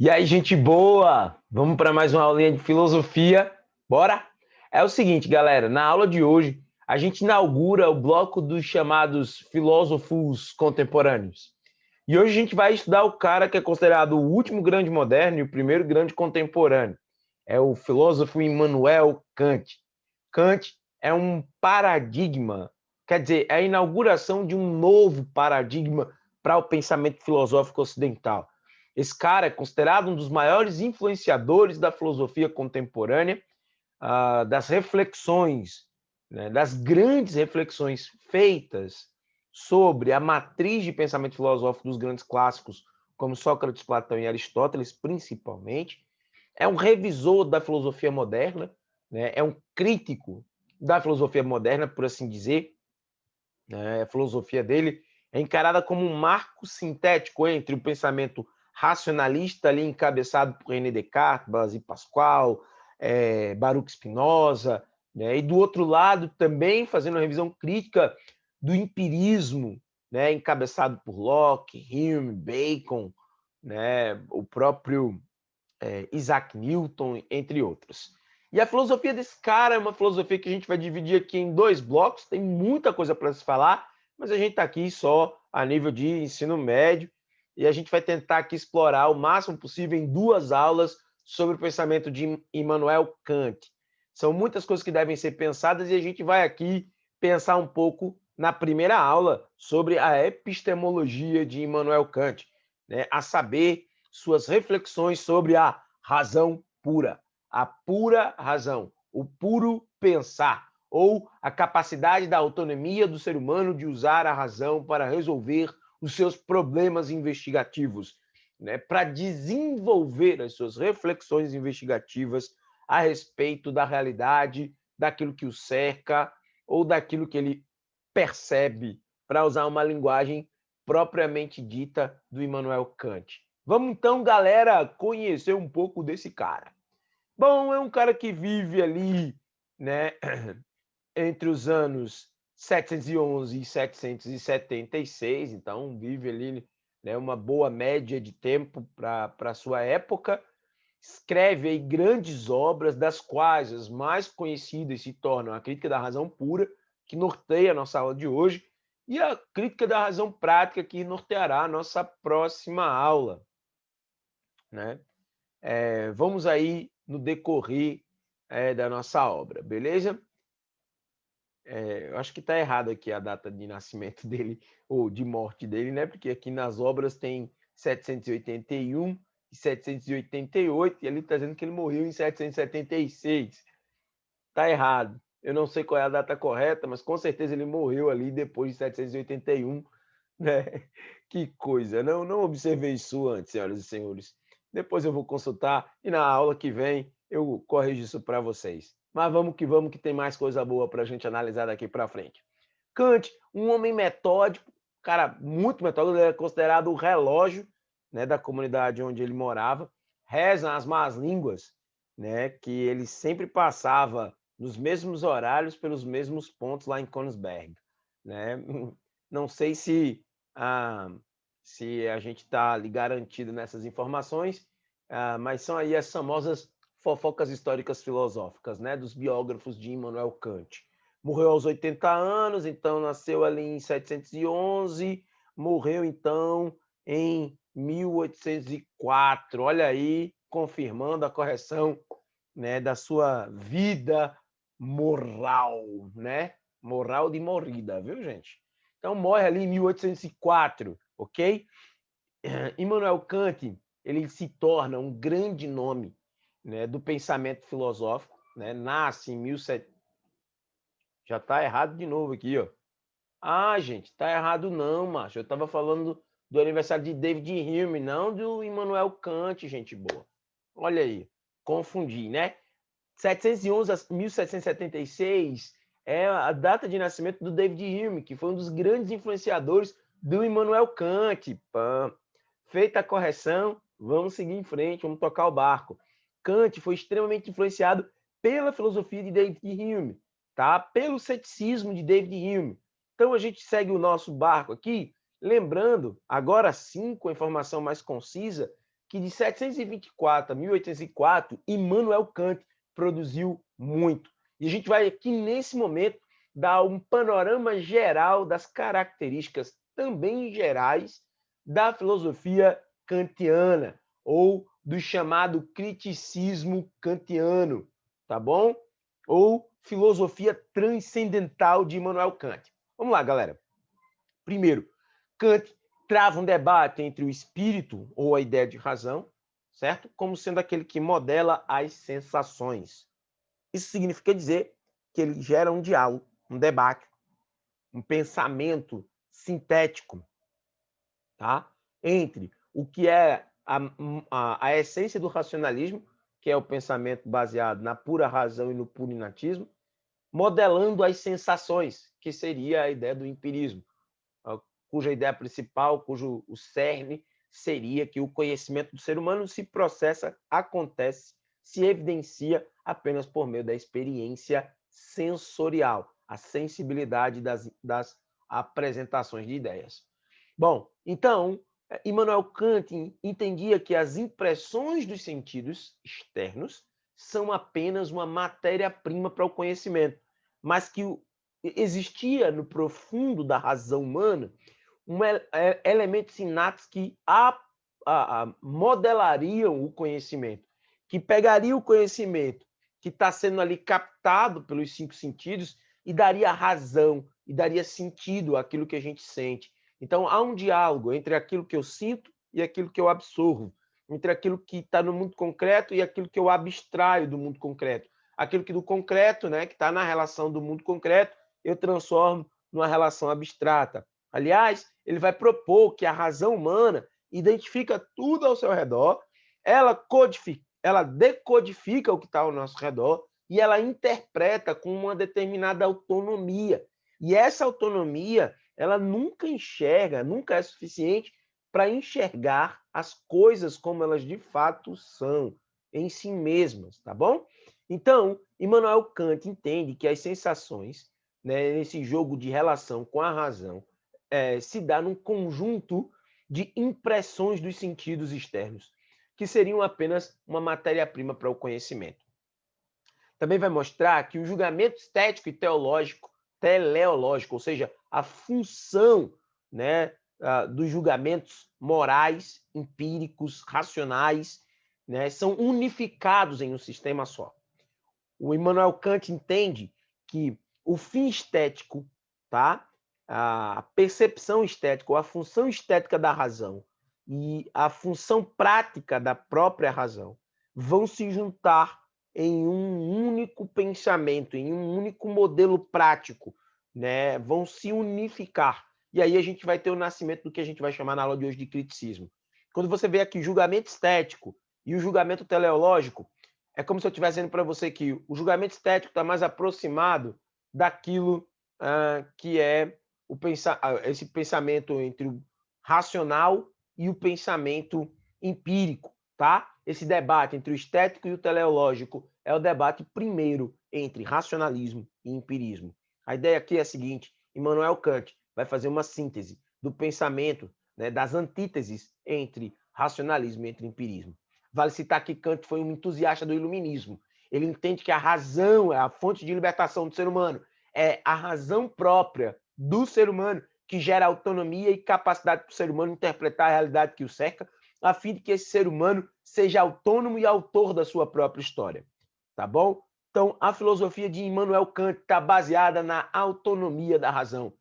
E aí, gente boa! Vamos para mais uma aulinha de filosofia. Bora? É o seguinte, galera, na aula de hoje a gente inaugura o bloco dos chamados filósofos contemporâneos. E hoje a gente vai estudar o cara que é considerado o último grande moderno e o primeiro grande contemporâneo. É o filósofo Immanuel Kant. Kant é um paradigma, quer dizer, é a inauguração de um novo paradigma para o pensamento filosófico ocidental. Esse cara é considerado um dos maiores influenciadores da filosofia contemporânea, das reflexões, né, das grandes reflexões feitas sobre a matriz de pensamento filosófico dos grandes clássicos, como Sócrates, Platão e Aristóteles, principalmente. É um revisor da filosofia moderna, né, é um crítico da filosofia moderna, por assim dizer. Né, a filosofia dele é encarada como um marco sintético entre o pensamento racionalista, ali encabeçado por René Descartes, Blaise Pascal, Baruch Spinoza, né? E do outro lado também fazendo uma revisão crítica do empirismo, né? Encabeçado por Locke, Hume, Bacon, né? O próprio Isaac Newton, entre outros. E a filosofia desse cara é uma filosofia que a gente vai dividir aqui em dois blocos, tem muita coisa para se falar, mas a gente está aqui só a nível de ensino médio e a gente vai tentar aqui explorar o máximo possível em duas aulas sobre o pensamento de Immanuel Kant. São muitas coisas que devem ser pensadas e a gente vai aqui pensar um pouco na primeira aula sobre a epistemologia de Immanuel Kant, né? A saber, suas reflexões sobre a razão pura, a pura razão, o puro pensar, ou a capacidade da autonomia do ser humano de usar a razão para resolver os seus problemas investigativos, né, para desenvolver as suas reflexões investigativas a respeito da realidade, daquilo que o cerca ou daquilo que ele percebe, para usar uma linguagem propriamente dita do Immanuel Kant. Vamos então, galera, conhecer um pouco desse cara. Bom, é um cara que vive ali, né, entre os anos 711 e 776, então vive ali, né, uma boa média de tempo para a sua época. Escreve aí grandes obras, das quais as mais conhecidas se tornam a Crítica da Razão Pura, que norteia a nossa aula de hoje, e a Crítica da Razão Prática, que norteará a nossa próxima aula, né? Vamos aí no decorrer da nossa obra, beleza? Eu acho que está errado aqui a data de nascimento dele, ou de morte dele, né? Porque aqui nas obras tem 781 e 788, e ele está dizendo que ele morreu em 776. Está errado. Eu não sei qual é a data correta, mas com certeza ele morreu ali depois de 781, né? Que coisa, não observei isso antes, senhoras e senhores. Depois eu vou consultar e na aula que vem eu corrijo isso para vocês. Mas vamos, que tem mais coisa boa para a gente analisar daqui para frente. Kant, um homem metódico, cara muito metódico, ele é considerado o relógio, né, da comunidade onde ele morava. Rezam as más línguas, né, que ele sempre passava nos mesmos horários pelos mesmos pontos lá em Königsberg, né? Não sei se a gente está ali garantido nessas informações, mas são aí as famosas fofocas históricas filosóficas, né, dos biógrafos de Immanuel Kant. Morreu aos 80 anos, então nasceu ali em 711, morreu então em 1804. Olha aí, confirmando a correção, né, da sua vida moral, né? Moral de morrida, viu, gente? Então morre ali em 1804, ok? Immanuel Kant, ele se torna um grande nome, né, do pensamento filosófico, né? Nasce em 1700. Já está errado de novo aqui, ó. Ah, gente, tá errado não, macho. Eu estava falando do aniversário de David Hume, não do Immanuel Kant, gente boa. Olha aí, confundi, né? 711 a 1776 é a data de nascimento do David Hume, que foi um dos grandes influenciadores do Immanuel Kant. Pã. Feita a correção, vamos seguir em frente, vamos tocar o barco. Kant foi extremamente influenciado pela filosofia de David Hume, tá? Pelo ceticismo de David Hume. Então a gente segue o nosso barco aqui, lembrando, agora sim, com a informação mais concisa, que de 724 a 1804, Immanuel Kant produziu muito. E a gente vai aqui, nesse momento, dar um panorama geral das características também gerais da filosofia kantiana, ou do chamado criticismo kantiano, tá bom? Ou filosofia transcendental de Immanuel Kant. Vamos lá, galera. Primeiro, Kant trava um debate entre o espírito, ou a ideia de razão, certo? Como sendo aquele que modela as sensações. Isso significa dizer que ele gera um diálogo, um debate, um pensamento sintético, tá? Entre o que é a essência do racionalismo, que é o pensamento baseado na pura razão e no puro inatismo, modelando as sensações, que seria a ideia do empirismo, cuja ideia principal, cujo o cerne seria que o conhecimento do ser humano se processa, acontece, se evidencia apenas por meio da experiência sensorial, a sensibilidade das apresentações de ideias. Bom, então, Immanuel Kant entendia que as impressões dos sentidos externos são apenas uma matéria-prima para o conhecimento, mas que existia no profundo da razão humana elementos inatos que modelariam o conhecimento, que pegariam o conhecimento que está sendo ali captado pelos 5 sentidos e daria razão, e daria sentido àquilo que a gente sente. Então, há um diálogo entre aquilo que eu sinto e aquilo que eu absorvo, entre aquilo que está no mundo concreto e aquilo que eu abstraio do mundo concreto. Aquilo que do concreto, né, que está na relação do mundo concreto, eu transformo numa relação abstrata. Aliás, ele vai propor que a razão humana identifica tudo ao seu redor, ela decodifica o que está ao nosso redor e ela interpreta com uma determinada autonomia. E essa autonomia, ela nunca enxerga, nunca é suficiente para enxergar as coisas como elas de fato são, em si mesmas, tá bom? Então, Immanuel Kant entende que as sensações, né, nesse jogo de relação com a razão, se dá num conjunto de impressões dos sentidos externos, que seriam apenas uma matéria-prima para o conhecimento. Também vai mostrar que o julgamento estético e teleológico, ou seja, a função, né, dos julgamentos morais, empíricos, racionais, né, são unificados em um sistema só. O Immanuel Kant entende que o fim estético, tá? A percepção estética, ou a função estética da razão e a função prática da própria razão vão se juntar em um único pensamento, em um único modelo prático, né? Vão se unificar. E aí a gente vai ter o nascimento do que a gente vai chamar na aula de hoje de criticismo. Quando você vê aqui julgamento estético e o julgamento teleológico, é como se eu estivesse dizendo para você que o julgamento estético está mais aproximado daquilo que é esse pensamento entre o racional e o pensamento empírico, tá? Esse debate entre o estético e o teleológico é o debate primeiro entre racionalismo e empirismo. A ideia aqui é a seguinte: Immanuel Kant vai fazer uma síntese do pensamento, né, das antíteses entre racionalismo e entre empirismo. Vale citar que Kant foi um entusiasta do iluminismo. Ele entende que a razão é a fonte de libertação do ser humano. É a razão própria do ser humano que gera autonomia e capacidade para o ser humano interpretar a realidade que o cerca, a fim de que esse ser humano seja autônomo e autor da sua própria história. Tá bom? Então, a filosofia de Immanuel Kant está baseada na autonomia da razão.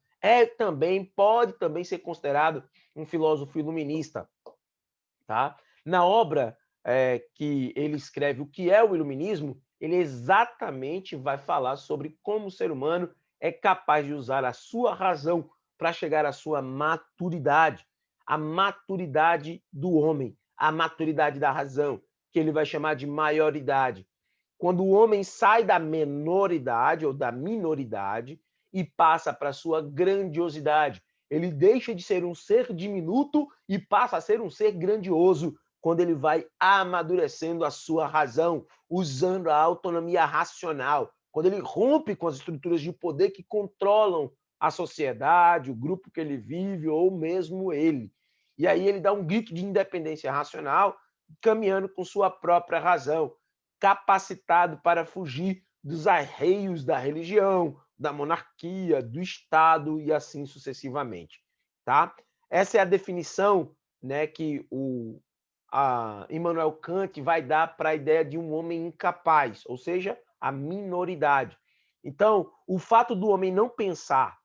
Pode também ser considerado um filósofo iluminista. Tá? Na obra que ele escreve, O que é o Iluminismo, ele exatamente vai falar sobre como o ser humano é capaz de usar a sua razão para chegar à sua maturidade, a maturidade do homem, a maturidade da razão, que ele vai chamar de maioridade. Quando o homem sai da menoridade ou da minoridade e passa para a sua grandiosidade, ele deixa de ser um ser diminuto e passa a ser um ser grandioso quando ele vai amadurecendo a sua razão, usando a autonomia racional, quando ele rompe com as estruturas de poder que controlam a sociedade, o grupo que ele vive ou mesmo ele. E aí ele dá um grito de independência racional caminhando com sua própria razão, capacitado para fugir dos arreios da religião, da monarquia, do Estado e assim sucessivamente. Tá? Essa é a definição, né, que Immanuel Kant vai dar para a ideia de um homem incapaz, ou seja, a minoridade. Então, o fato do homem não pensar,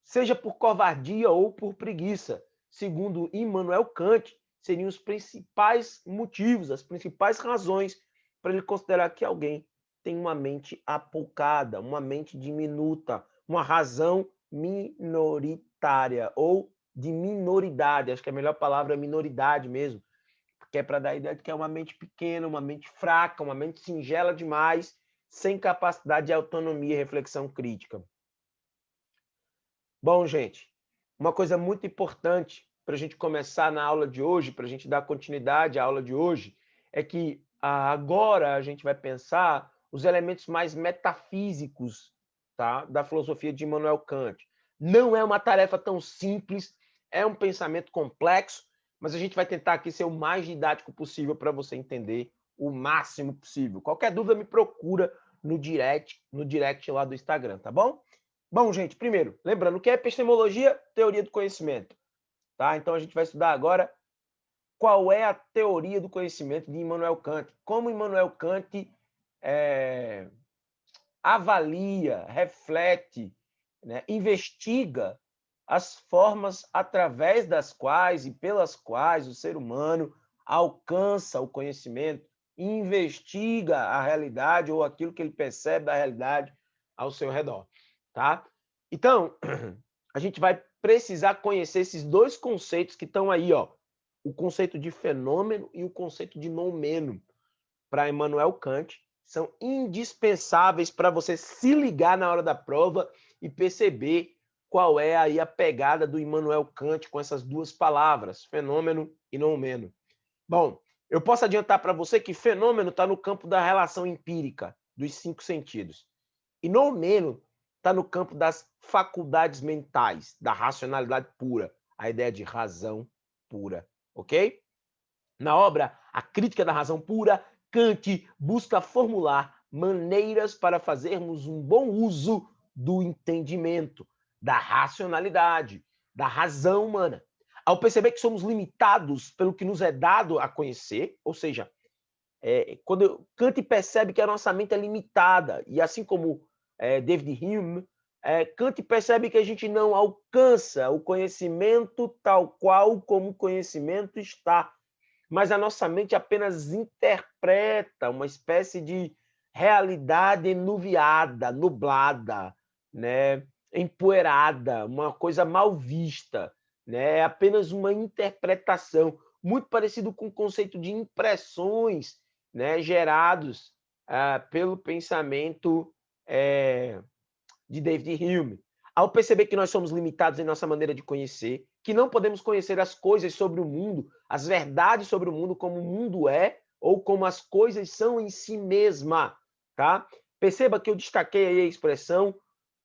seja por covardia ou por preguiça, segundo Immanuel Kant, seriam os principais motivos, as principais razões para ele considerar que alguém tem uma mente apoucada, uma mente diminuta, uma razão minoritária ou de minoridade. Acho que a melhor palavra é minoridade mesmo, porque é para dar a ideia de que é uma mente pequena, uma mente fraca, uma mente singela demais, sem capacidade de autonomia e reflexão crítica. Bom, gente, uma coisa muito importante para a gente começar na aula de hoje, para a gente dar continuidade à aula de hoje, é que agora a gente vai pensar os elementos mais metafísicos, tá, da filosofia de Immanuel Kant. Não é uma tarefa tão simples, é um pensamento complexo, mas a gente vai tentar aqui ser o mais didático possível para você entender o máximo possível. Qualquer dúvida me procura no direct lá do Instagram, tá bom? Bom, gente, primeiro, lembrando que é epistemologia, teoria do conhecimento, tá? Então a gente vai estudar agora qual é a teoria do conhecimento de Immanuel Kant, como Immanuel Kant avalia, reflete, né, investiga as formas através das quais e pelas quais o ser humano alcança o conhecimento, investiga a realidade ou aquilo que ele percebe da realidade ao seu redor, tá? Então, a gente vai precisar conhecer esses dois conceitos que estão aí, ó, o conceito de fenômeno e o conceito de noumeno, para Immanuel Kant, são indispensáveis para você se ligar na hora da prova e perceber qual é aí a pegada do Immanuel Kant com essas duas palavras, fenômeno e noumeno. Bom, eu posso adiantar para você que fenômeno está no campo da relação empírica, dos 5 sentidos. E noumeno está no campo das faculdades mentais, da racionalidade pura, a ideia de razão pura, ok? Na obra A Crítica da Razão Pura, Kant busca formular maneiras para fazermos um bom uso do entendimento, da racionalidade, da razão humana. Ao perceber que somos limitados pelo que nos é dado a conhecer, ou seja, quando Kant percebe que a nossa mente é limitada, e assim como David Hume, Kant percebe que a gente não alcança o conhecimento tal qual como o conhecimento está, mas a nossa mente apenas interpreta uma espécie de realidade enuviada, nublada, né? Empoeirada, uma coisa mal vista, né? É apenas uma interpretação, muito parecido com o conceito de impressões, né? Gerados pelo pensamento de David Hume. Ao perceber que nós somos limitados em nossa maneira de conhecer, que não podemos conhecer as coisas sobre o mundo, as verdades sobre o mundo, como o mundo é, ou como as coisas são em si mesma, tá? Perceba que eu destaquei aí a expressão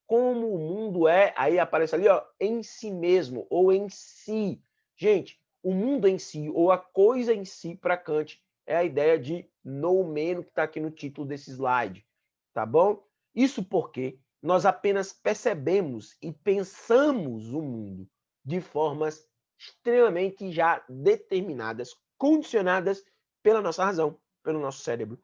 como o mundo é, aí aparece ali, ó, em si mesmo, ou em si. Gente, o mundo em si, ou a coisa em si, para Kant, é a ideia de noumeno que está aqui no título desse slide, tá bom? Isso porque nós apenas percebemos e pensamos o mundo de formas extremamente já determinadas, condicionadas pela nossa razão, pelo nosso cérebro.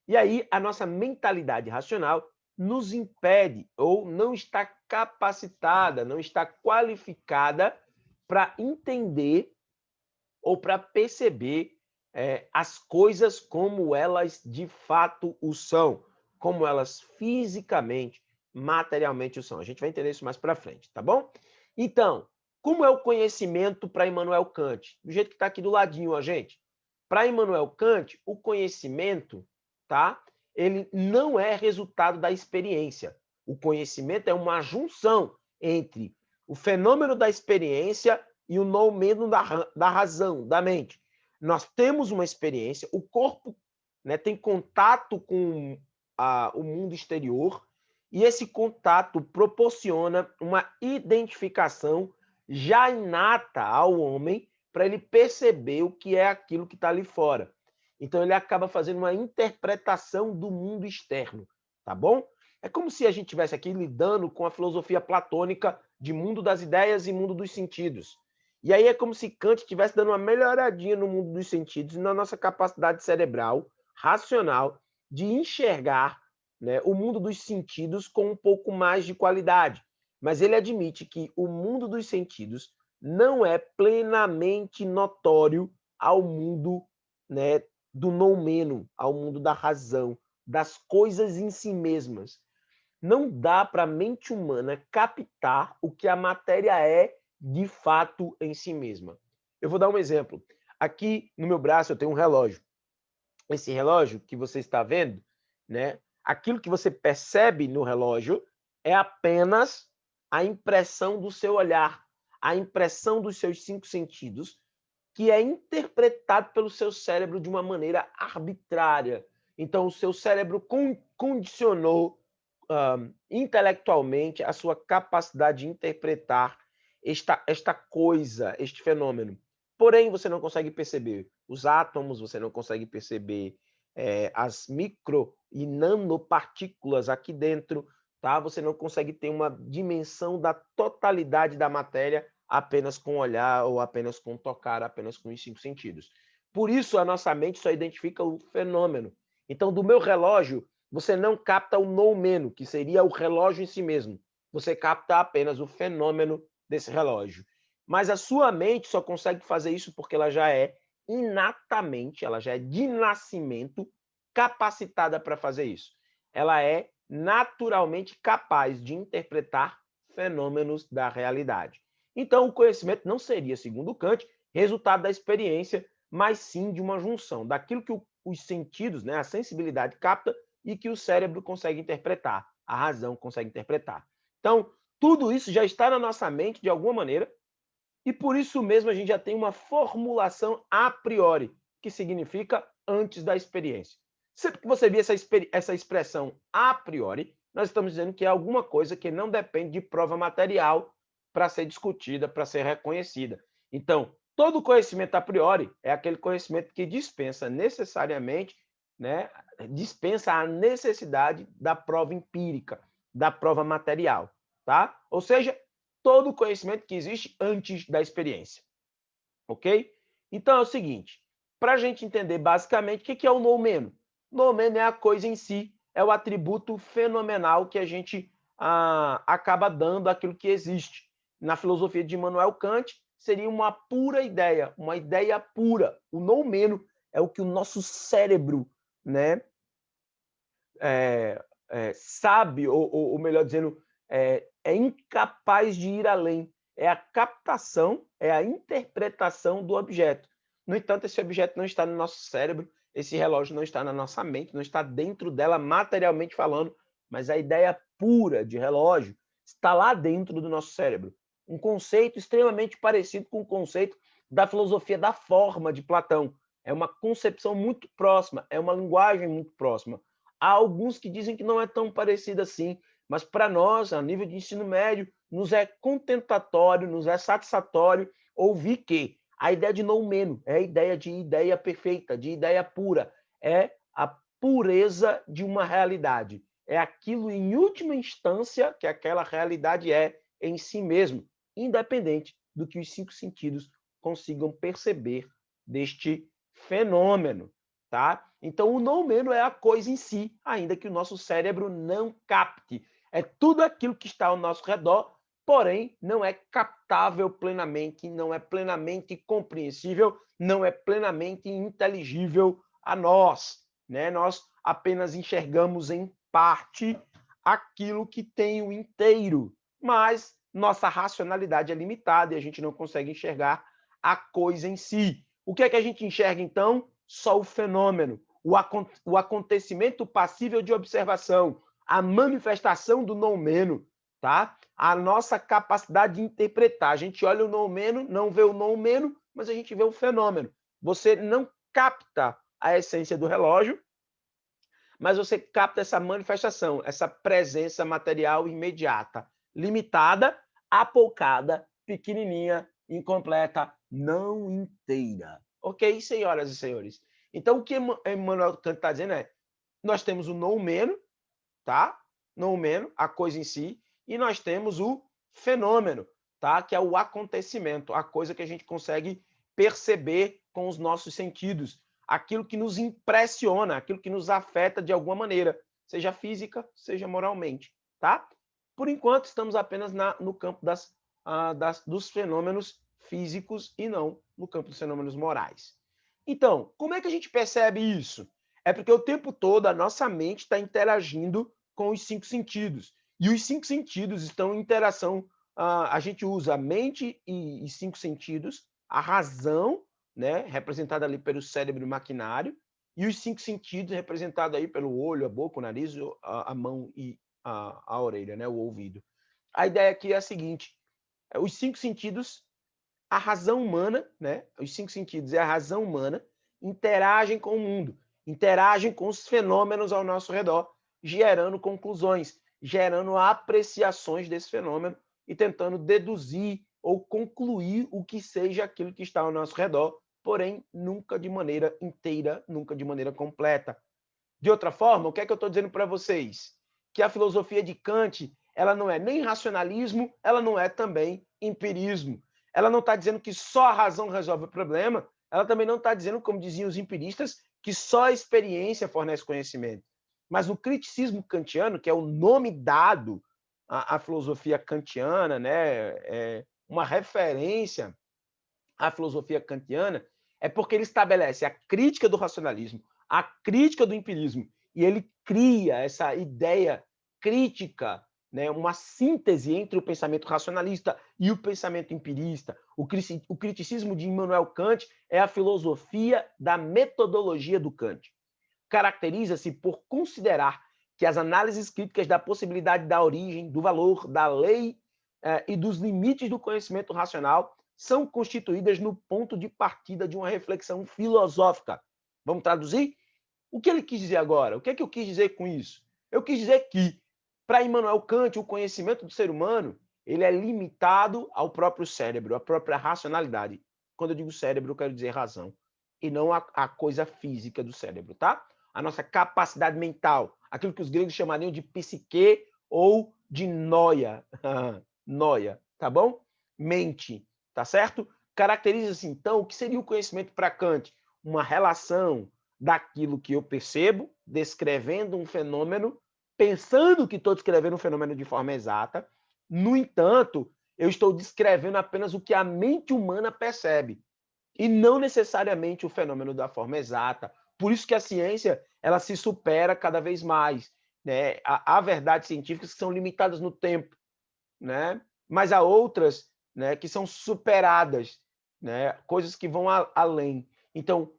E aí a nossa mentalidade racional nos impede ou não está capacitada, não está qualificada para entender ou para perceber as coisas como elas de fato o são, como elas fisicamente, materialmente o são. A gente vai entender isso mais para frente, tá bom? Então, como é o conhecimento para Immanuel Kant? Do jeito que está aqui do ladinho, ó, gente. Para Immanuel Kant, o conhecimento, tá? Ele não é resultado da experiência. O conhecimento é uma junção entre o fenômeno da experiência e o noumeno da razão, da mente. Nós temos uma experiência, o corpo, né, tem contato com o mundo exterior, e esse contato proporciona uma identificação já inata ao homem para ele perceber o que é aquilo que está ali fora. Então, ele acaba fazendo uma interpretação do mundo externo, tá bom? É como se a gente estivesse aqui lidando com a filosofia platônica de mundo das ideias e mundo dos sentidos. E aí é como se Kant estivesse dando uma melhoradinha no mundo dos sentidos e na nossa capacidade cerebral, racional, de enxergar, né, o mundo dos sentidos com um pouco mais de qualidade. Mas ele admite que o mundo dos sentidos não é plenamente notório ao mundo, né, do noumeno, ao mundo da razão, das coisas em si mesmas. Não dá para a mente humana captar o que a matéria é de fato em si mesma. Eu vou dar um exemplo. Aqui no meu braço eu tenho um relógio. Esse relógio que você está vendo, né? Aquilo que você percebe no relógio é apenas a impressão do seu olhar, a impressão dos seus 5 sentidos, que é interpretado pelo seu cérebro de uma maneira arbitrária. Então, o seu cérebro condicionou intelectualmente a sua capacidade de interpretar esta coisa, este fenômeno. Porém, você não consegue perceber os átomos, você não consegue perceber as micro e nanopartículas aqui dentro, tá? Você não consegue ter uma dimensão da totalidade da matéria apenas com olhar ou apenas com tocar, apenas com os 5 sentidos. Por isso, a nossa mente só identifica o fenômeno. Então, do meu relógio, você não capta o noumeno, que seria o relógio em si mesmo. Você capta apenas o fenômeno desse relógio. Mas a sua mente só consegue fazer isso porque ela já é inatamente, ela já é de nascimento capacitada para fazer isso. Ela é naturalmente capaz de interpretar fenômenos da realidade. Então, o conhecimento não seria, segundo Kant, resultado da experiência, mas sim de uma junção daquilo que os sentidos, né, a sensibilidade capta e que o cérebro consegue interpretar, a razão consegue interpretar. Então, tudo isso já está na nossa mente de alguma maneira e por isso mesmo a gente já tem uma formulação a priori, que significa antes da experiência. Sempre que você vê essa expressão a priori, nós estamos dizendo que é alguma coisa que não depende de prova material para ser discutida, para ser reconhecida. Então, todo conhecimento a priori é aquele conhecimento que dispensa necessariamente, né, dispensa a necessidade da prova empírica, da prova material, tá? Ou seja, todo o conhecimento que existe antes da experiência, ok? Então é o seguinte, para a gente entender basicamente o que é o noumeno. Noumeno é a coisa em si, é o atributo fenomenal que a gente acaba dando àquilo que existe. Na filosofia de Immanuel Kant, seria uma pura ideia, uma ideia pura. O noumeno é o que o nosso cérebro, né, sabe, ou melhor dizendo, é incapaz de ir além. É a captação, é a interpretação do objeto. No entanto, esse objeto não está no nosso cérebro, esse relógio não está na nossa mente, não está dentro dela materialmente falando, mas a ideia pura de relógio está lá dentro do nosso cérebro. Um conceito extremamente parecido com o conceito da filosofia da forma de Platão. É uma concepção muito próxima, é uma linguagem muito próxima. Há alguns que dizem que não é tão parecido assim, mas para nós, a nível de ensino médio, nos é contentatório, nos é satisfatório ouvir que a ideia de noumeno é a ideia de ideia perfeita, de ideia pura, é a pureza de uma realidade. É aquilo, em última instância, que aquela realidade é em si mesmo, independente do que os 5 sentidos consigam perceber deste fenômeno, tá? Então, o noumeno é a coisa em si, ainda que o nosso cérebro não capte. É tudo aquilo que está ao nosso redor, porém, não é captável plenamente, não é plenamente compreensível, não é plenamente inteligível a nós, né? Nós apenas enxergamos em parte aquilo que tem o inteiro, mas nossa racionalidade é limitada e a gente não consegue enxergar a coisa em si. O que é que a gente enxerga, então? Só o fenômeno, o acontecimento passível de observação, a manifestação do noumeno, tá? A nossa capacidade de interpretar. A gente olha o noumeno, não vê o noumeno, mas a gente vê o fenômeno. Você não capta a essência do relógio, mas você capta essa manifestação, essa presença material imediata, limitada, apoucada, pequenininha, incompleta, não inteira. Ok, senhoras e senhores? Então, o que Immanuel Kant está dizendo é, nós temos o noumeno, tá? Noumeno, a coisa em si, e nós temos o fenômeno, tá? Que é o acontecimento, a coisa que a gente consegue perceber com os nossos sentidos, aquilo que nos impressiona, aquilo que nos afeta de alguma maneira, seja física, seja moralmente, tá? Por enquanto, estamos apenas no campo dos fenômenos físicos e não no campo dos fenômenos morais. Então, como é que a gente percebe isso? É porque o tempo todo a nossa mente está interagindo com os 5 sentidos. E os 5 sentidos estão em interação. A gente usa a mente e 5 sentidos, a razão, né, representada ali pelo cérebro maquinário, e os 5 sentidos representados aí pelo olho, a boca, o nariz, a mão e a orelha, né, o ouvido. A ideia aqui é a seguinte: os 5 sentidos, a razão humana, né, os 5 sentidos e a razão humana interagem com o mundo, interagem com os fenômenos ao nosso redor, gerando conclusões, gerando apreciações desse fenômeno e tentando deduzir ou concluir o que seja aquilo que está ao nosso redor, porém nunca de maneira inteira, nunca de maneira completa. De outra forma, o que é que eu estou dizendo para vocês? Que a filosofia de Kant, ela não é nem racionalismo, ela não é também empirismo. Ela não está dizendo que só a razão resolve o problema, ela também não está dizendo, como diziam os empiristas, que só a experiência fornece conhecimento. Mas no criticismo kantiano, que é o nome dado à filosofia kantiana, né, uma referência à filosofia kantiana, é porque ele estabelece a crítica do racionalismo, a crítica do empirismo, e ele cria essa ideia crítica, né, uma síntese entre o pensamento racionalista e o pensamento empirista. O criticismo de Immanuel Kant é a filosofia da metodologia do Kant. Caracteriza-se por considerar que as análises críticas da possibilidade da origem, do valor, da lei e dos limites do conhecimento racional são constituídas no ponto de partida de uma reflexão filosófica. Vamos traduzir? O que ele quis dizer agora? O que é que eu quis dizer com isso? Eu quis dizer que, para Immanuel Kant, o conhecimento do ser humano ele é limitado ao próprio cérebro, à própria racionalidade. Quando eu digo cérebro, eu quero dizer razão, e não a coisa física do cérebro, tá? A nossa capacidade mental, aquilo que os gregos chamariam de psique ou de noia. Noia, tá bom? Mente, tá certo? Caracteriza-se, então, o que seria o conhecimento para Kant? Uma relação daquilo que eu percebo, descrevendo um fenômeno, pensando que estou descrevendo um fenômeno de forma exata. No entanto, eu estou descrevendo apenas o que a mente humana percebe, e não necessariamente o fenômeno da forma exata. Por isso que a ciência ela se supera cada vez mais. Né? Há verdades científicas que são limitadas no tempo, né? Mas há outras, né, que são superadas, né? Coisas que vão além. Então,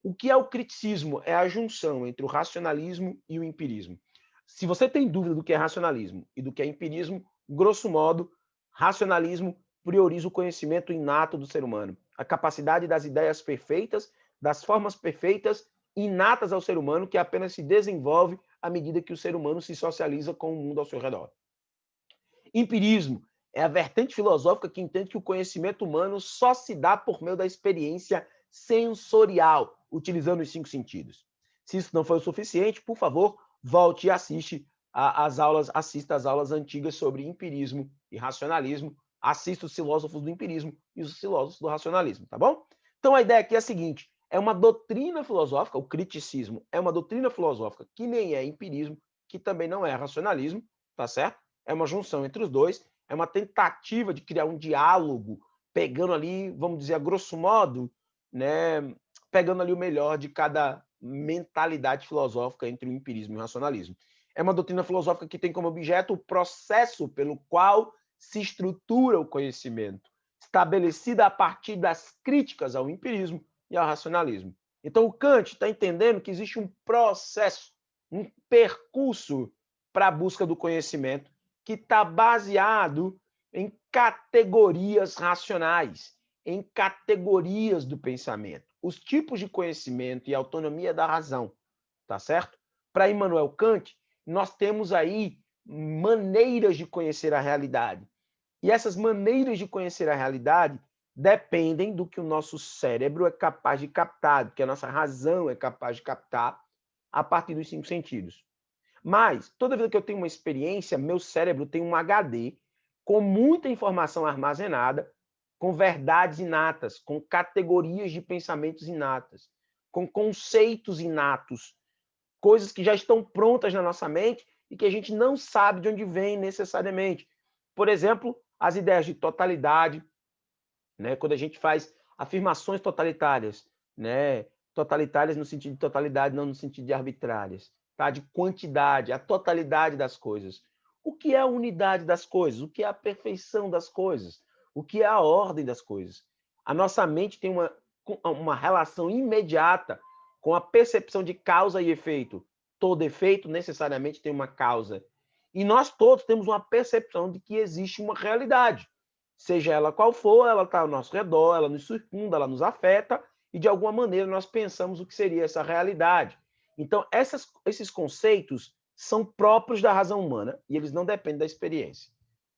o que é o criticismo? É a junção entre o racionalismo e o empirismo. Se você tem dúvida do que é racionalismo e do que é empirismo, grosso modo, racionalismo prioriza o conhecimento inato do ser humano, a capacidade das ideias perfeitas, das formas perfeitas, inatas ao ser humano, que apenas se desenvolve à medida que o ser humano se socializa com o mundo ao seu redor. Empirismo é a vertente filosófica que entende que o conhecimento humano só se dá por meio da experiência sensorial, utilizando os 5 sentidos. Se isso não for o suficiente, por favor, volte e assista às aulas antigas sobre empirismo e racionalismo, assista os filósofos do empirismo e os filósofos do racionalismo, tá bom? Então a ideia aqui é a seguinte, é uma doutrina filosófica, o criticismo é uma doutrina filosófica que nem é empirismo, que também não é racionalismo, tá certo? É uma junção entre os dois, é uma tentativa de criar um diálogo, pegando ali, vamos dizer, a grosso modo, né, pegando ali o melhor de cada mentalidade filosófica entre o empirismo e o racionalismo. É uma doutrina filosófica que tem como objeto o processo pelo qual se estrutura o conhecimento, estabelecida a partir das críticas ao empirismo e ao racionalismo. Então, o Kant está entendendo que existe um processo, um percurso para a busca do conhecimento que está baseado em categorias racionais, em categorias do pensamento. Os tipos de conhecimento e autonomia da razão, tá certo? Para Immanuel Kant, nós temos aí maneiras de conhecer a realidade. E essas maneiras de conhecer a realidade dependem do que o nosso cérebro é capaz de captar, do que a nossa razão é capaz de captar a partir dos 5 sentidos. Mas, toda vez que eu tenho uma experiência, meu cérebro tem um HD com muita informação armazenada, com verdades inatas, com categorias de pensamentos inatas, com conceitos inatos, coisas que já estão prontas na nossa mente e que a gente não sabe de onde vem necessariamente. Por exemplo, as ideias de totalidade, né? Quando a gente faz afirmações totalitárias, né? Totalitárias no sentido de totalidade, não no sentido de arbitrárias, tá? De quantidade, a totalidade das coisas. O que é a unidade das coisas? O que é a perfeição das coisas? O que é a ordem das coisas? A nossa mente tem uma relação imediata com a percepção de causa e efeito. Todo efeito necessariamente tem uma causa. E nós todos temos uma percepção de que existe uma realidade. Seja ela qual for, ela está ao nosso redor, ela nos circunda, ela nos afeta, e de alguma maneira nós pensamos o que seria essa realidade. Então, esses conceitos são próprios da razão humana e eles não dependem da experiência.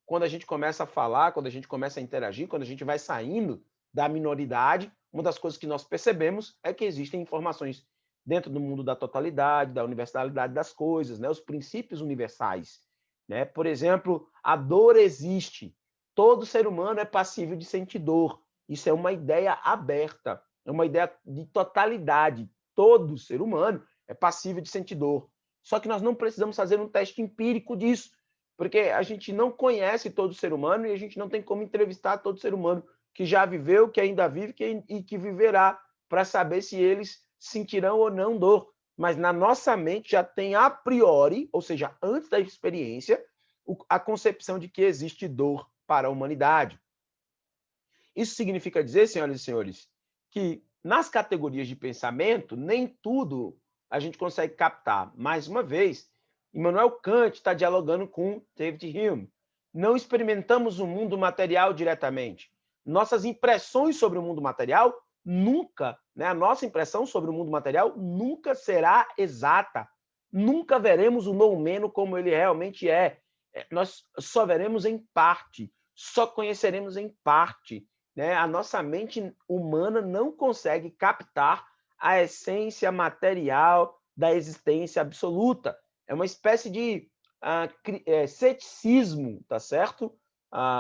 Quando a gente começa a falar, quando a gente começa a interagir, quando a gente vai saindo da minoridade, uma das coisas que nós percebemos é que existem informações dentro do mundo da totalidade, da universalidade das coisas, né? Os princípios universais. Né? Por exemplo, a dor existe. Todo ser humano é passível de sentir dor. Isso é uma ideia aberta, é uma ideia de totalidade. Todo ser humano é passível de sentir dor. Só que nós não precisamos fazer um teste empírico disso, porque a gente não conhece todo ser humano e a gente não tem como entrevistar todo ser humano que já viveu, que ainda vive e que viverá, para saber se eles sentirão ou não dor. Mas na nossa mente já tem a priori, ou seja, antes da experiência, a concepção de que existe dor para a humanidade. Isso significa dizer, senhoras e senhores, que nas categorias de pensamento, nem tudo a gente consegue captar. Mais uma vez, Immanuel Kant está dialogando com David Hume. Não experimentamos o mundo material diretamente. Nossas impressões sobre o mundo material nunca, né? A nossa impressão sobre o mundo material nunca será exata. Nunca veremos o noumeno como ele realmente é. Nós só veremos em parte, só conheceremos em parte. Né? A nossa mente humana não consegue captar a essência material da existência absoluta. É uma espécie de ceticismo, tá certo?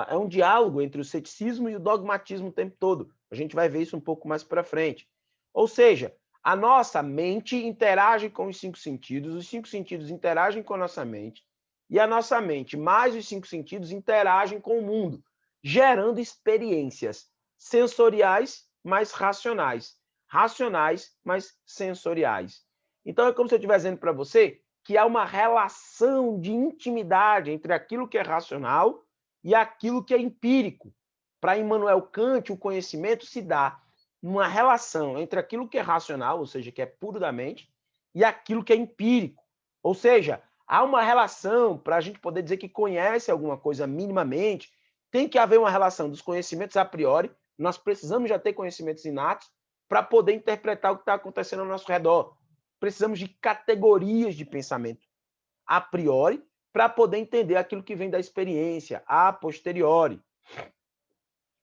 É um diálogo entre o ceticismo e o dogmatismo o tempo todo. A gente vai ver isso um pouco mais para frente. Ou seja, a nossa mente interage com os 5 sentidos, os 5 sentidos interagem com a nossa mente, e a nossa mente mais os 5 sentidos interagem com o mundo, gerando experiências sensoriais mais racionais, racionais mais sensoriais. Então é como se eu estivesse dizendo para você que há uma relação de intimidade entre aquilo que é racional e aquilo que é empírico. Para Immanuel Kant, o conhecimento se dá numa relação entre aquilo que é racional, ou seja, que é puro da mente, e aquilo que é empírico. Ou seja, há uma relação, para a gente poder dizer que conhece alguma coisa minimamente, tem que haver uma relação dos conhecimentos a priori, nós precisamos já ter conhecimentos inatos para poder interpretar o que está acontecendo ao nosso redor. Precisamos de categorias de pensamento a priori para poder entender aquilo que vem da experiência a posteriori.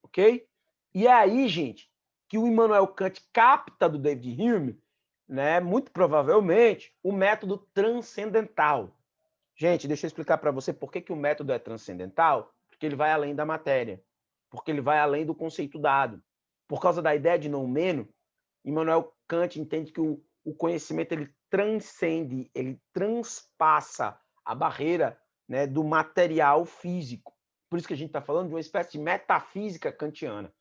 Ok? E é aí, gente, que o Immanuel Kant capta do David Hume, né, muito provavelmente, o método transcendental. Gente, deixa eu explicar para você por que o método é transcendental. Porque ele vai além da matéria. Porque ele vai além do conceito dado. Por causa da ideia de noumeno, Immanuel Kant entende que o conhecimento ele transcende, ele transpassa a barreira, né, do material físico. Por isso que a gente está falando de uma espécie de metafísica kantiana.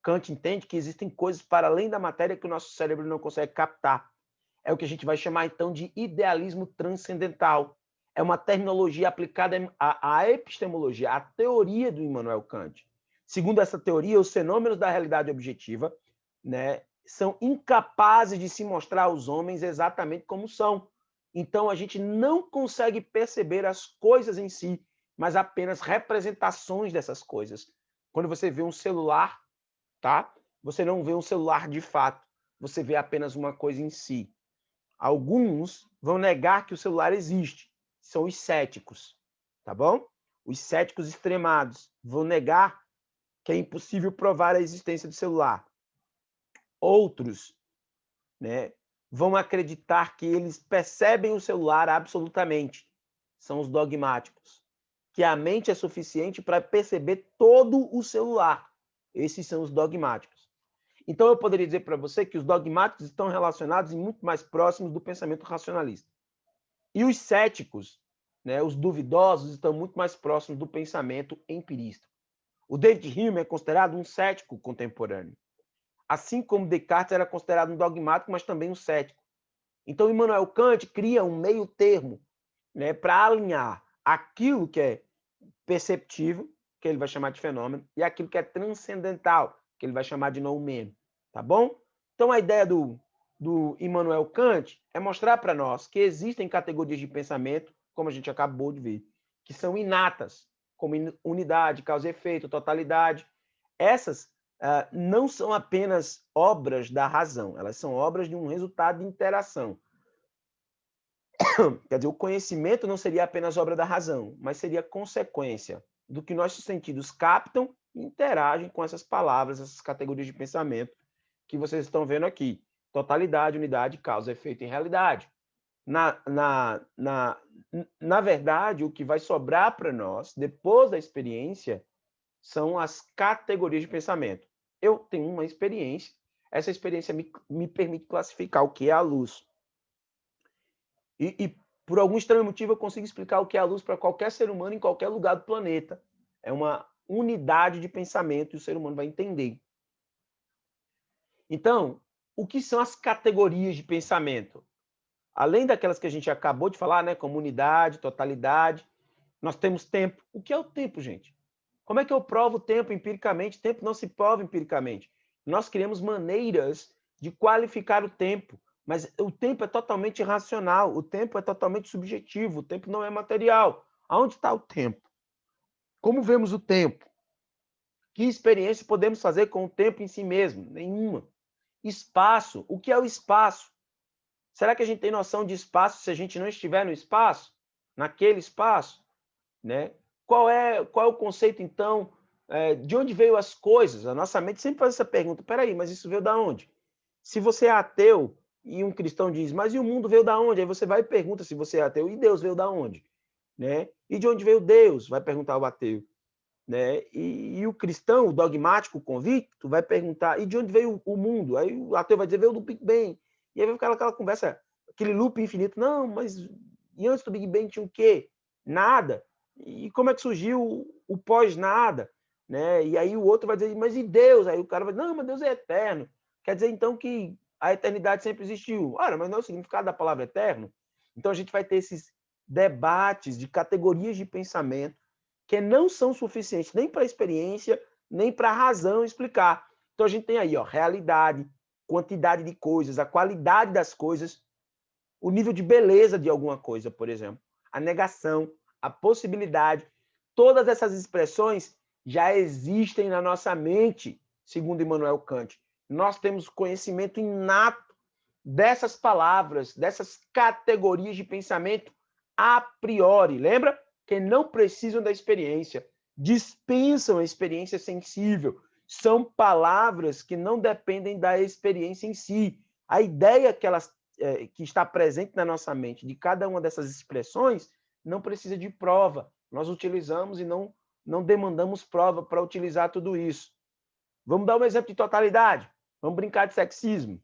Kant entende que existem coisas para além da matéria que o nosso cérebro não consegue captar. É o que a gente vai chamar, então, de idealismo transcendental. É uma terminologia aplicada à epistemologia, à teoria do Immanuel Kant. Segundo essa teoria, os fenômenos da realidade objetiva, né, são incapazes de se mostrar aos homens exatamente como são. Então, a gente não consegue perceber as coisas em si, mas apenas representações dessas coisas. Quando você vê um celular, tá? Você não vê um celular de fato, você vê apenas uma coisa em si. Alguns vão negar que o celular existe, são os céticos, tá bom? Os céticos extremados vão negar que é impossível provar a existência do celular. Outros, né, vão acreditar que eles percebem o celular absolutamente. São os dogmáticos. Que a mente é suficiente para perceber todo o celular. Esses são os dogmáticos. Então, eu poderia dizer para você que os dogmáticos estão relacionados e muito mais próximos do pensamento racionalista. E os céticos, né, os duvidosos, estão muito mais próximos do pensamento empirista. O David Hume é considerado um cético contemporâneo. Assim como Descartes era considerado um dogmático, mas também um cético. Então, Immanuel Kant cria um meio termo, né, para alinhar aquilo que é perceptível, que ele vai chamar de fenômeno, e aquilo que é transcendental, que ele vai chamar de noumeno. Tá bom? Então, a ideia do Immanuel Kant é mostrar para nós que existem categorias de pensamento, como a gente acabou de ver, que são inatas, como unidade, causa e efeito, totalidade. Essas não são apenas obras da razão, elas são obras de um resultado de interação. Quer dizer, o conhecimento não seria apenas obra da razão, mas seria consequência do que nossos sentidos captam e interagem com essas palavras, essas categorias de pensamento que vocês estão vendo aqui. Totalidade, unidade, causa, efeito e realidade. Na verdade, o que vai sobrar para nós, depois da experiência, são as categorias de pensamento. Eu tenho uma experiência, essa experiência me permite classificar o que é a luz. E por algum estranho motivo eu consigo explicar o que é a luz para qualquer ser humano em qualquer lugar do planeta. É uma unidade de pensamento e o ser humano vai entender. Então, o que são as categorias de pensamento? Além daquelas que a gente acabou de falar, né, como unidade, totalidade, nós temos tempo. O que é o tempo, gente? Como é que eu provo o tempo empiricamente? O tempo não se prova empiricamente. Nós criamos maneiras de qualificar o tempo, mas o tempo é totalmente irracional, o tempo é totalmente subjetivo, o tempo não é material. Aonde está o tempo? Como vemos o tempo? Que experiência podemos fazer com o tempo em si mesmo? Nenhuma. Espaço. O que é o espaço? Será que a gente tem noção de espaço se a gente não estiver no espaço? Naquele espaço? Né? Qual é o conceito, então, de onde veio as coisas? A nossa mente sempre faz essa pergunta. Peraí, mas isso veio da onde? Se você é ateu e um cristão diz, mas e o mundo veio da onde? Aí você vai e pergunta se você é ateu, e Deus veio da onde? Né? E de onde veio Deus? Vai perguntar o ateu. Né? E o cristão, o dogmático, o convicto, vai perguntar, e de onde veio o mundo? Aí o ateu vai dizer, veio do Big Bang. E aí vai ficar aquela conversa, aquele loop infinito. Não, mas e antes do Big Bang tinha o quê? Nada. E como é que surgiu o pós-nada? Né? E aí o outro vai dizer, mas e Deus? Aí o cara vai dizer, não, mas Deus é eterno. Quer dizer, então, que a eternidade sempre existiu. Ora, mas não é o significado da palavra eterno? Então, a gente vai ter esses debates de categorias de pensamento que não são suficientes nem para a experiência, nem para a razão explicar. Então, a gente tem aí, ó, realidade, quantidade de coisas, a qualidade das coisas, o nível de beleza de alguma coisa, por exemplo, a negação, a possibilidade. Todas essas expressões já existem na nossa mente, segundo Immanuel Kant. Nós temos conhecimento inato dessas palavras, dessas categorias de pensamento a priori. Lembra? Que não precisam da experiência, dispensam a experiência sensível. São palavras que não dependem da experiência em si. A ideia que está presente na nossa mente de cada uma dessas expressões não precisa de prova. Nós utilizamos e não demandamos prova para utilizar tudo isso. Vamos dar um exemplo de totalidade. Vamos brincar de sexismo.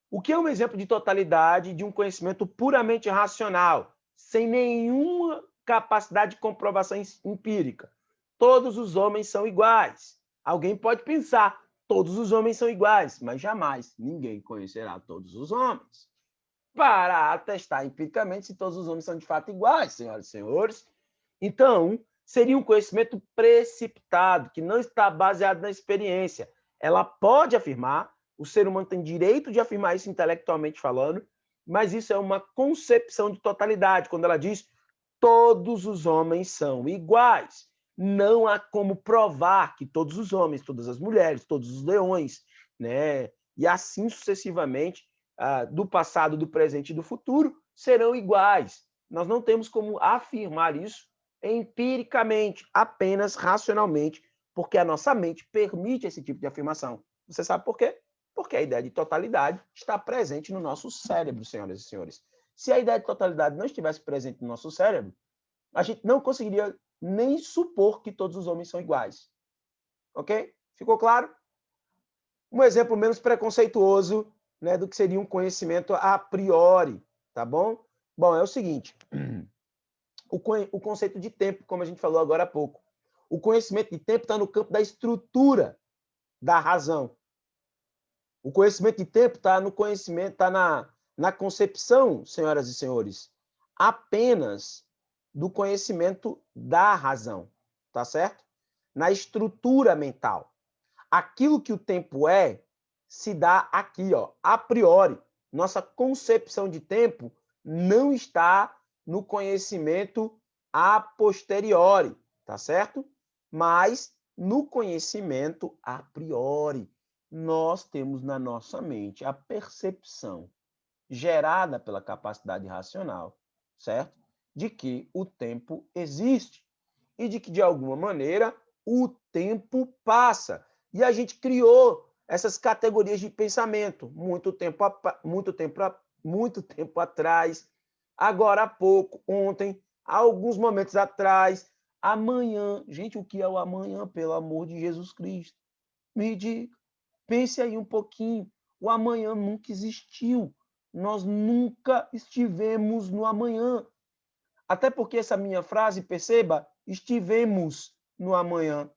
O que é um exemplo de totalidade de um conhecimento puramente racional, sem nenhuma capacidade de comprovação empírica? Todos os homens são iguais. Alguém pode pensar, todos os homens são iguais, mas jamais ninguém conhecerá todos os homens para atestar empiricamente se todos os homens são de fato iguais, senhoras e senhores. Então, seria um conhecimento precipitado, que não está baseado na experiência. Ela pode afirmar, o ser humano tem direito de afirmar isso intelectualmente falando, mas isso é uma concepção de totalidade, quando ela diz todos os homens são iguais. Não há como provar que todos os homens, todas as mulheres, todos os leões, né, e assim sucessivamente, do passado, do presente e do futuro, serão iguais. Nós não temos como afirmar isso empiricamente, apenas racionalmente, Porque a nossa mente permite esse tipo de afirmação. Você sabe por quê? Porque a ideia de totalidade está presente no nosso cérebro, senhoras e senhores. Se a ideia de totalidade não estivesse presente no nosso cérebro, a gente não conseguiria nem supor que todos os homens são iguais. Ok? Ficou claro? Um exemplo menos preconceituoso, né, do que seria um conhecimento a priori, tá bom? Bom, é o seguinte, o conceito de tempo, como a gente falou agora há pouco. O conhecimento de tempo está no campo da estrutura da razão. O conhecimento de tempo está no conhecimento, está na concepção, senhoras e senhores, apenas do conhecimento da razão, tá certo? Na estrutura mental. Aquilo que o tempo é se dá aqui, ó, a priori. Nossa concepção de tempo não está no conhecimento a posteriori, tá certo? Mas no conhecimento a priori. Nós temos na nossa mente a percepção gerada pela capacidade racional, certo? De que o tempo existe e de que, de alguma maneira, o tempo passa. E a gente criou essas categorias de pensamento muito tempo atrás, agora há pouco, ontem, há alguns momentos atrás, amanhã. Gente, o que é o amanhã, pelo amor de Jesus Cristo? Me diga. Pense aí um pouquinho. O amanhã nunca existiu. Nós nunca estivemos no amanhã. Até porque essa minha frase, perceba, estivemos no amanhã.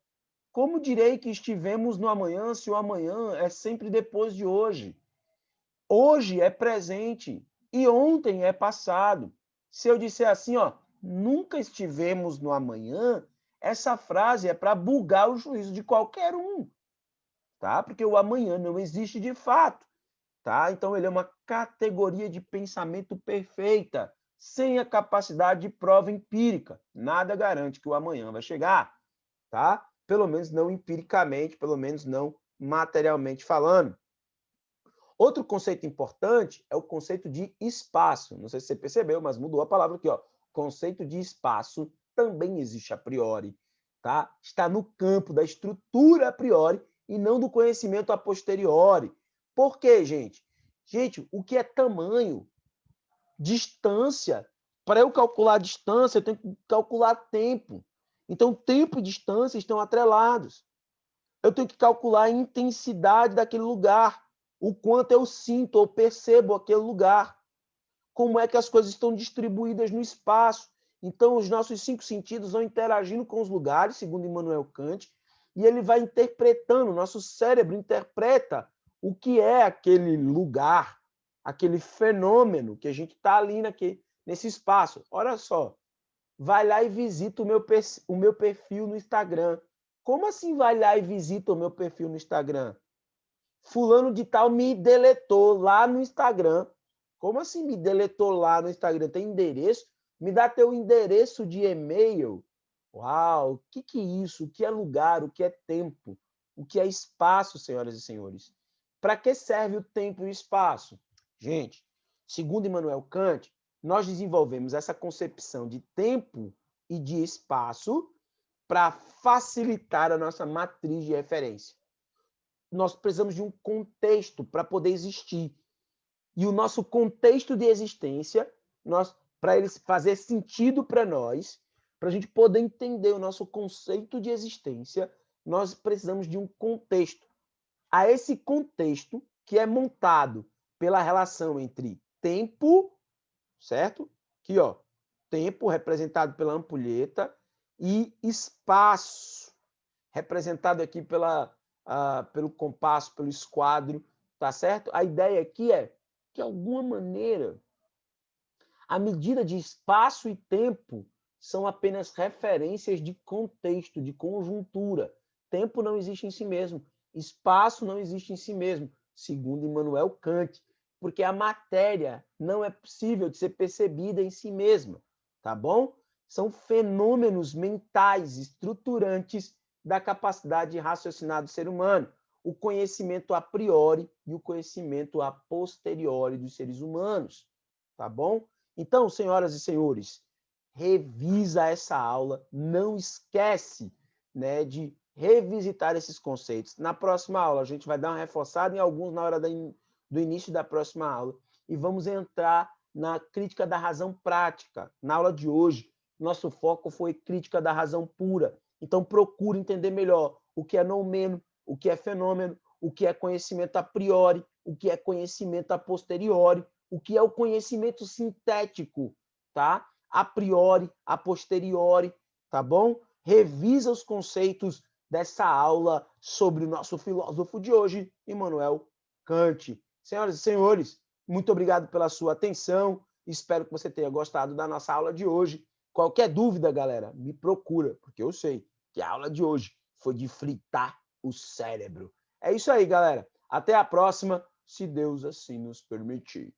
Como direi que estivemos no amanhã se o amanhã é sempre depois de hoje? Hoje é presente e ontem é passado. Se eu disser assim, ó, nunca estivemos no amanhã, essa frase é para bugar o juízo de qualquer um, tá? Porque o amanhã não existe de fato, tá? Então ele é uma categoria de pensamento perfeita, sem a capacidade de prova empírica. Nada garante que o amanhã vai chegar, tá? Pelo menos não empiricamente, pelo menos não materialmente falando. Outro conceito importante é o conceito de espaço. Não sei se você percebeu, mas mudou a palavra aqui, ó. Conceito de espaço também existe a priori, tá? Está no campo da estrutura a priori e não do conhecimento a posteriori. Por quê, gente? Gente, o que é tamanho? Distância. Para eu calcular a distância, eu tenho que calcular tempo. Então, tempo e distância estão atrelados. Eu tenho que calcular a intensidade daquele lugar, o quanto eu sinto ou percebo aquele lugar, como é que as coisas estão distribuídas no espaço. Então, os nossos 5 sentidos vão interagindo com os lugares, segundo Immanuel Kant, e ele vai interpretando, nosso cérebro interpreta o que é aquele lugar, aquele fenômeno que a gente está ali nesse espaço. Olha só, vai lá e visita o meu perfil no Instagram. Como assim vai lá e visita o meu perfil no Instagram? Fulano de tal me deletou lá no Instagram. Como assim me deletou lá no Instagram? Tem endereço? Me dá teu endereço de e-mail. Uau, o que é isso? O que é lugar? O que é tempo? O que é espaço, senhoras e senhores? Para que serve o tempo e o espaço? Gente, segundo Immanuel Kant, nós desenvolvemos essa concepção de tempo e de espaço para facilitar a nossa matriz de referência. Nós precisamos de um contexto para poder existir. E o nosso contexto de existência, para ele fazer sentido para nós, para a gente poder entender o nosso conceito de existência, nós precisamos de um contexto. A esse contexto que é montado pela relação entre tempo, certo? Aqui, ó, tempo representado pela ampulheta e espaço representado aqui pelo compasso, pelo esquadro, tá certo? A ideia aqui é, de alguma maneira, a medida de espaço e tempo são apenas referências de contexto, de conjuntura. Tempo não existe em si mesmo, espaço não existe em si mesmo, segundo Immanuel Kant, porque a matéria não é possível de ser percebida em si mesma, tá bom? São fenômenos mentais estruturantes da capacidade de raciocinar do ser humano, o conhecimento a priori e o conhecimento a posteriori dos seres humanos, tá bom? Então, senhoras e senhores, revisa essa aula, não esquece, né, de revisitar esses conceitos. Na próxima aula, a gente vai dar uma reforçada em alguns na hora do início da próxima aula. E vamos entrar na crítica da razão prática. Na aula de hoje, nosso foco foi crítica da razão pura. Então, procure entender melhor o que é noumeno, o que é fenômeno, o que é conhecimento a priori, o que é conhecimento a posteriori, o que é o conhecimento sintético, tá? A priori, a posteriori, tá bom? Revisa os conceitos dessa aula sobre o nosso filósofo de hoje, Immanuel Kant. Senhoras e senhores, muito obrigado pela sua atenção. Espero que você tenha gostado da nossa aula de hoje. Qualquer dúvida, galera, me procura, porque eu sei que a aula de hoje foi de fritar o cérebro. É isso aí, galera. Até a próxima, se Deus assim nos permitir.